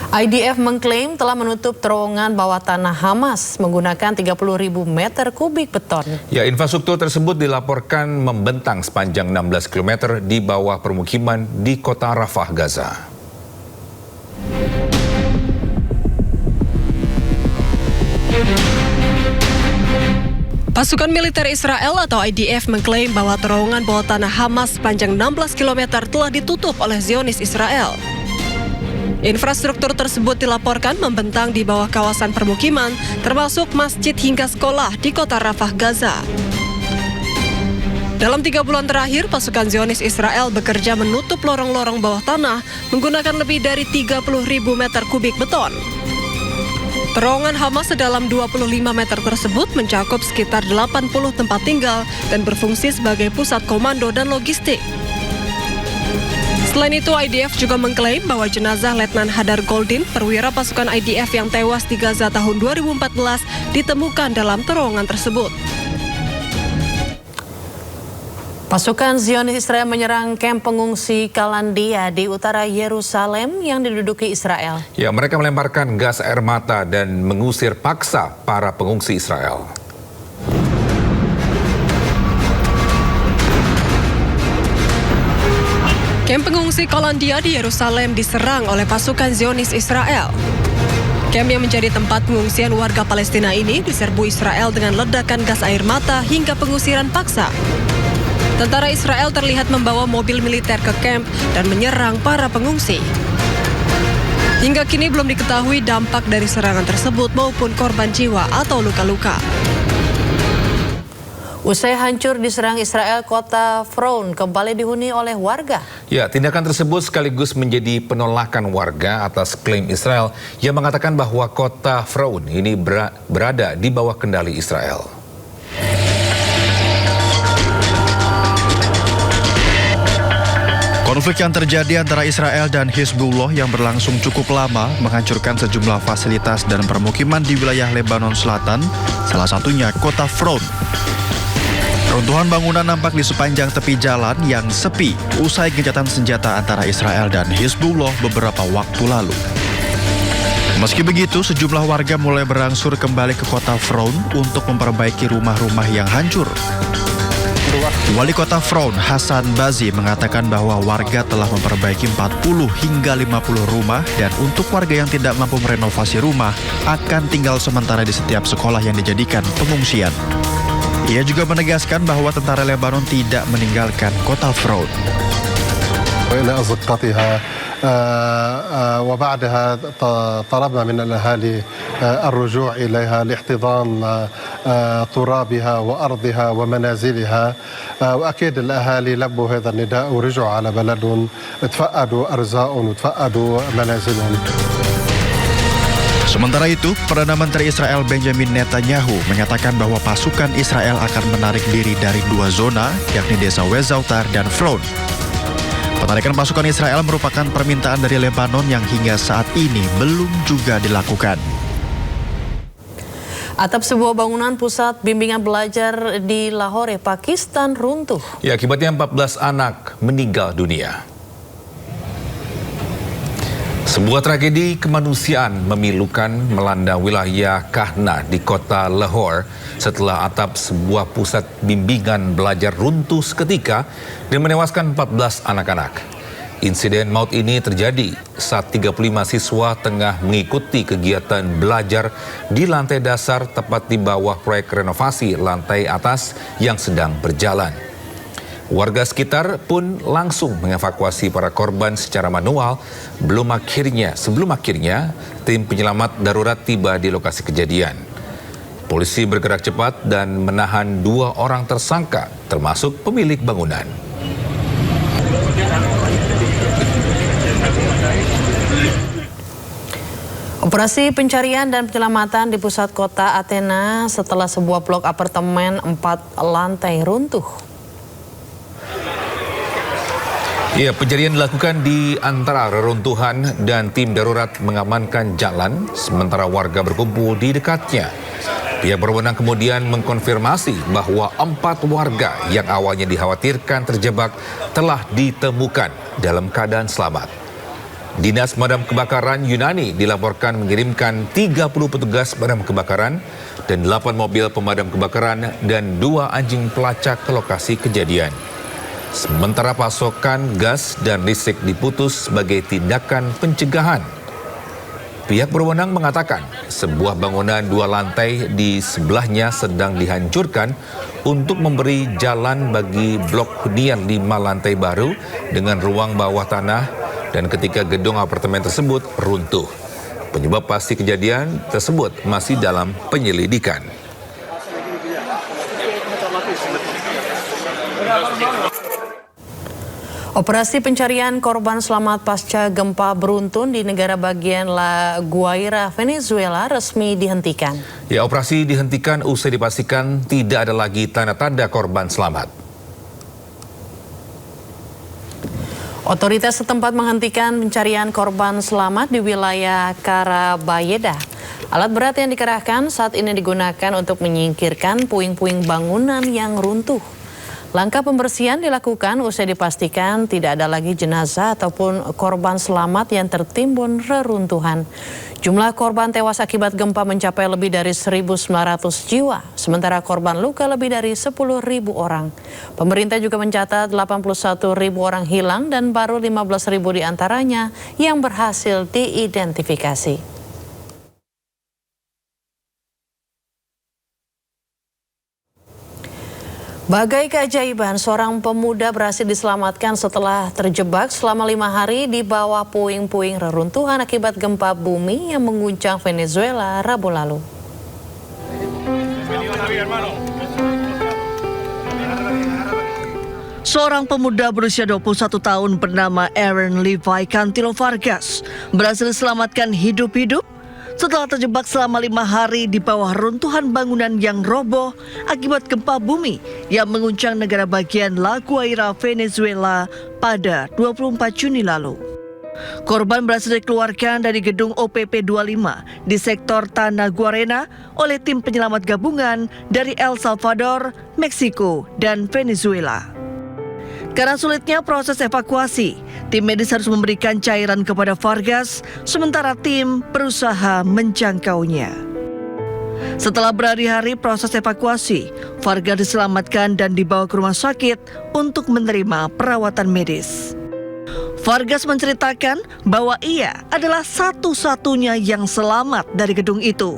IDF mengklaim telah menutup terowongan bawah tanah Hamas menggunakan 30.000 meter kubik beton. Ya, infrastruktur tersebut dilaporkan membentang sepanjang 16 km di bawah permukiman di kota Rafah, Gaza. Pasukan militer Israel atau IDF mengklaim bahwa terowongan bawah tanah Hamas sepanjang 16 km telah ditutup oleh Zionis Israel. Infrastruktur tersebut dilaporkan membentang di bawah kawasan permukiman, termasuk masjid hingga sekolah di kota Rafah, Gaza. Dalam 3 bulan terakhir, pasukan Zionis Israel bekerja menutup lorong-lorong bawah tanah menggunakan lebih dari 30.000 meter kubik beton. Terowongan Hamas sedalam 25 meter tersebut mencakup sekitar 80 tempat tinggal dan berfungsi sebagai pusat komando dan logistik. Selain itu, IDF juga mengklaim bahwa jenazah Letnan Hadar Goldin, perwira pasukan IDF yang tewas di Gaza tahun 2014, ditemukan dalam terowongan tersebut. Pasukan Zionis Israel menyerang kamp pengungsi Kalandia di utara Yerusalem yang diduduki Israel. Ya, mereka melemparkan gas air mata dan mengusir paksa para pengungsi Israel. Kamp pengungsi Kalandia di Yerusalem diserang oleh pasukan Zionis Israel. Kamp yang menjadi tempat pengungsian warga Palestina ini diserbu Israel dengan ledakan gas air mata hingga pengusiran paksa. Tentara Israel terlihat membawa mobil militer ke kamp dan menyerang para pengungsi. Hingga kini belum diketahui dampak dari serangan tersebut maupun korban jiwa atau luka-luka. Usai hancur diserang Israel, kota Frown kembali dihuni oleh warga. Ya, tindakan tersebut sekaligus menjadi penolakan warga atas klaim Israel yang mengatakan bahwa kota Frown ini berada di bawah kendali Israel. Konflik yang terjadi antara Israel dan Hizbullah yang berlangsung cukup lama menghancurkan sejumlah fasilitas dan permukiman di wilayah Lebanon Selatan, salah satunya kota Frown. Runtuhan bangunan nampak di sepanjang tepi jalan yang sepi usai gencatan senjata antara Israel dan Hizbullah beberapa waktu lalu. Meski begitu, sejumlah warga mulai berangsur kembali ke kota Frown untuk memperbaiki rumah-rumah yang hancur. Wali kota Frown, Hasan Bazi, mengatakan bahwa warga telah memperbaiki 40 hingga 50 rumah dan untuk warga yang tidak mampu merenovasi rumah akan tinggal sementara di setiap sekolah yang dijadikan pengungsian. Ia juga menegaskan bahwa tentara Lebanon tidak meninggalkan kota Frown. وبعدها طلبنا من الأهالي الرجوع إليها لاحتضان ترابها وأرضها ومنازلها وأكيد الأهالي لبوا هذا النداء ورجعوا على بلدهم تفقدوا أرزاقهم وتفقدوا منازلهم. Sementara itu, Perdana Menteri Israel Benjamin Netanyahu menyatakan bahwa pasukan Israel akan menarik diri dari 2 zona, yakni desa Wezautar dan Frown. Penarikan pasukan Israel merupakan permintaan dari Lebanon yang hingga saat ini belum juga dilakukan. Atap sebuah bangunan pusat bimbingan belajar di Lahore, Pakistan runtuh. Ya, akibatnya 14 anak meninggal dunia. Sebuah tragedi kemanusiaan memilukan melanda wilayah Kahna di kota Lahore setelah atap sebuah pusat bimbingan belajar runtuh seketika dan menewaskan 14 anak-anak. Insiden maut ini terjadi saat 35 siswa tengah mengikuti kegiatan belajar di lantai dasar tepat di bawah proyek renovasi lantai atas yang sedang berjalan. Warga sekitar pun langsung mengevakuasi para korban secara manual sebelum akhirnya tim penyelamat darurat tiba di lokasi kejadian. Polisi bergerak cepat dan menahan 2 orang tersangka termasuk pemilik bangunan. Operasi pencarian dan penyelamatan di pusat kota Athena setelah sebuah blok apartemen 4 lantai runtuh. Ya, pencarian dilakukan di antara reruntuhan dan tim darurat mengamankan jalan sementara warga berkumpul di dekatnya. Pihak berwenang kemudian mengkonfirmasi bahwa 4 warga yang awalnya dikhawatirkan terjebak telah ditemukan dalam keadaan selamat. Dinas Pemadam Kebakaran Yunani dilaporkan mengirimkan 30 petugas pemadam kebakaran dan 8 mobil pemadam kebakaran dan 2 anjing pelacak ke lokasi kejadian. Sementara pasokan gas dan listrik diputus sebagai tindakan pencegahan. Pihak berwenang mengatakan sebuah bangunan 2 lantai di sebelahnya sedang dihancurkan untuk memberi jalan bagi blok hunian 5 lantai baru dengan ruang bawah tanah dan ketika gedung apartemen tersebut runtuh. Penyebab pasti kejadian tersebut masih dalam penyelidikan. Operasi pencarian korban selamat pasca gempa beruntun di negara bagian La Guaira, Venezuela resmi dihentikan. Ya, operasi dihentikan usai dipastikan tidak ada lagi tanda-tanda korban selamat. Otoritas setempat menghentikan pencarian korban selamat di wilayah Carabayeda. Alat berat yang dikerahkan saat ini digunakan untuk menyingkirkan puing-puing bangunan yang runtuh. Langkah pembersihan dilakukan usai dipastikan tidak ada lagi jenazah ataupun korban selamat yang tertimbun reruntuhan. Jumlah korban tewas akibat gempa mencapai lebih dari 1.900 jiwa, sementara korban luka lebih dari 10.000 orang. Pemerintah juga mencatat 81.000 orang hilang dan baru 15.000 diantaranya yang berhasil diidentifikasi. Bagai keajaiban, seorang pemuda berhasil diselamatkan setelah terjebak selama 5 hari di bawah puing-puing reruntuhan akibat gempa bumi yang mengguncang Venezuela Rabu lalu. Seorang pemuda berusia 21 tahun bernama Aaron Levi Cantilo Vargas berhasil diselamatkan hidup-hidup setelah terjebak selama 5 hari di bawah runtuhan bangunan yang roboh akibat gempa bumi yang mengguncang negara bagian La Guaira, Venezuela pada 24 Juni lalu. Korban berhasil dikeluarkan dari gedung OPP 25 di sektor Tanah Guarena oleh tim penyelamat gabungan dari El Salvador, Meksiko, dan Venezuela. Karena sulitnya proses evakuasi, tim medis harus memberikan cairan kepada Vargas, sementara tim berusaha menjangkaunya. Setelah berhari-hari proses evakuasi, Vargas diselamatkan dan dibawa ke rumah sakit untuk menerima perawatan medis. Vargas menceritakan bahwa ia adalah satu-satunya yang selamat dari gedung itu.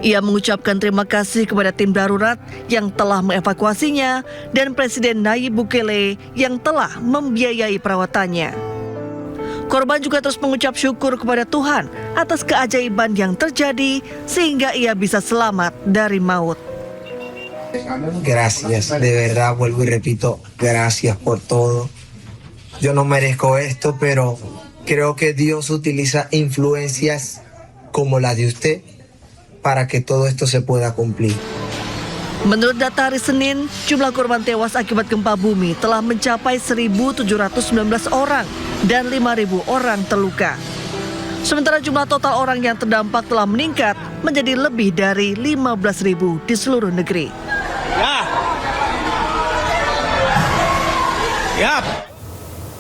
Ia mengucapkan terima kasih kepada tim darurat yang telah mengevakuasinya dan Presiden Nayib Bukele yang telah membiayai perawatannya. Korban juga terus mengucap syukur kepada Tuhan atas keajaiban yang terjadi sehingga ia bisa selamat dari maut. Gracias, de verdad, vuelvo y repito, gracias por todo. Yo no merezco esto, pero creo que Dios utiliza influencias como la de usted para que todo esto se pueda cumplir. Menurut data hari Senin, jumlah korban tewas akibat gempa bumi telah mencapai 1.719 orang dan 5.000 orang terluka. Sementara jumlah total orang yang terdampak telah meningkat menjadi lebih dari 15.000 di seluruh negeri.